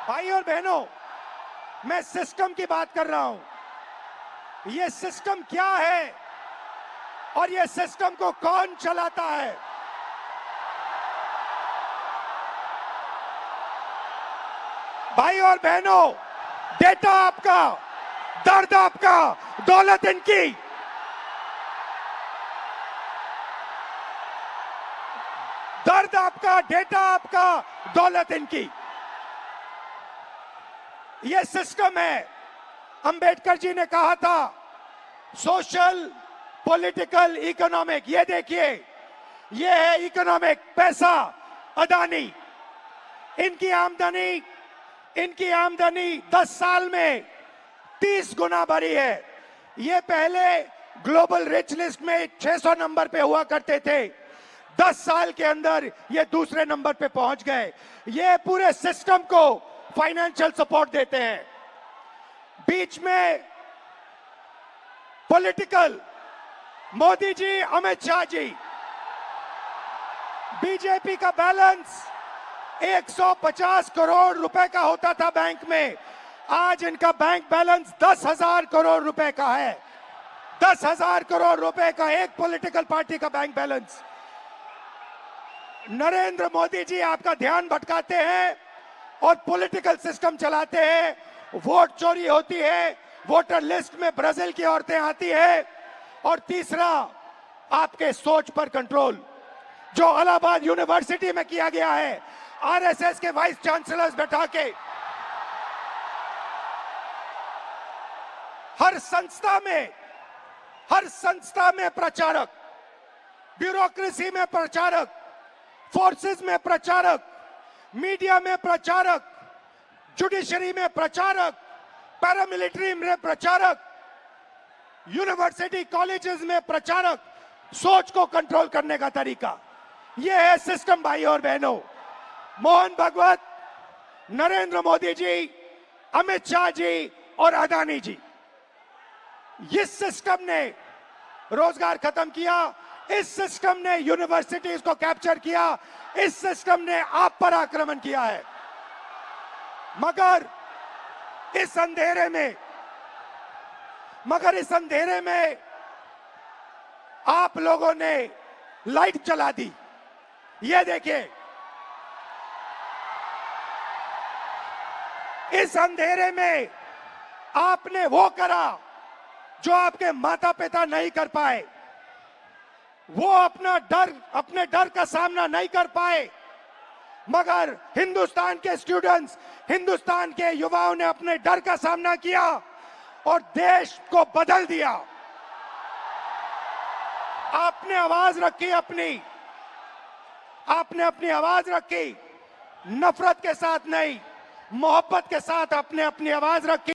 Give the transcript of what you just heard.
भाई और बहनों, मैं सिस्टम की बात कर रहा हूं। ये सिस्टम क्या है और ये सिस्टम को कौन चलाता है? भाई और बहनों, डेटा आपका, दर्द आपका, दौलत इनकी। दर्द आपका, डेटा आपका, दौलत इनकी। ये सिस्टम है। अंबेडकर जी ने कहा था सोशल, पॉलिटिकल, इकोनॉमिक। ये देखिए, ये है इकोनॉमिक, पैसा, अदानी। इनकी आमदनी 10 साल में 30 गुना बढ़ी है। ये पहले ग्लोबल रिच लिस्ट में 600 नंबर पे हुआ करते थे। 10 साल के अंदर ये दूसरे नंबर पे पहुंच गए। ये पूरे सिस्टम को फाइनेंशियल सपोर्ट देते हैं। बीच में पॉलिटिकल, मोदी जी, अमित शाह जी। बीजेपी का बैलेंस 150 करोड़ रुपए का होता था बैंक में। आज इनका बैंक बैलेंस 10,000 करोड़ रुपए का है। 10,000 करोड़ रुपए का एक पॉलिटिकल पार्टी का बैंक बैलेंस। नरेंद्र मोदी जी आपका ध्यान भटकाते हैं और पॉलिटिकल सिस्टम चलाते हैं। वोट चोरी होती है, वोटर लिस्ट में ब्राजील की औरतें आती है। और तीसरा, आपके सोच पर कंट्रोल, जो इलाहाबाद यूनिवर्सिटी में किया गया है। आरएसएस के वाइस चांसलर्स बैठा के हर संस्था में प्रचारक, ब्यूरोक्रेसी में प्रचारक, फोर्सेस में प्रचारक, मीडिया में प्रचारक, जुडिशरी में प्रचारक, पैरामिलिट्री में प्रचारक, यूनिवर्सिटी कॉलेजेस में प्रचारक। सोच को कंट्रोल करने का तरीका यह है सिस्टम। भाई और बहनों, मोहन भागवत, नरेंद्र मोदी जी, अमित शाह जी और अदानी जी, इस सिस्टम ने रोजगार खत्म किया। इस सिस्टम ने यूनिवर्सिटीज को कैप्चर किया। इस सिस्टम ने आप पर आक्रमण किया है। मगर इस अंधेरे में आप लोगों ने लाइट जला दी। ये देखिए, इस अंधेरे में आपने वो करा जो आपके माता पिता नहीं कर पाए। वो अपने डर का सामना नहीं कर पाए, मगर हिंदुस्तान के स्टूडेंट्स, हिंदुस्तान के युवाओं ने अपने डर का सामना किया और देश को बदल दिया। आपने अपनी आवाज रखी, नफरत के साथ नहीं, मोहब्बत के साथ आपने अपनी आवाज रखी।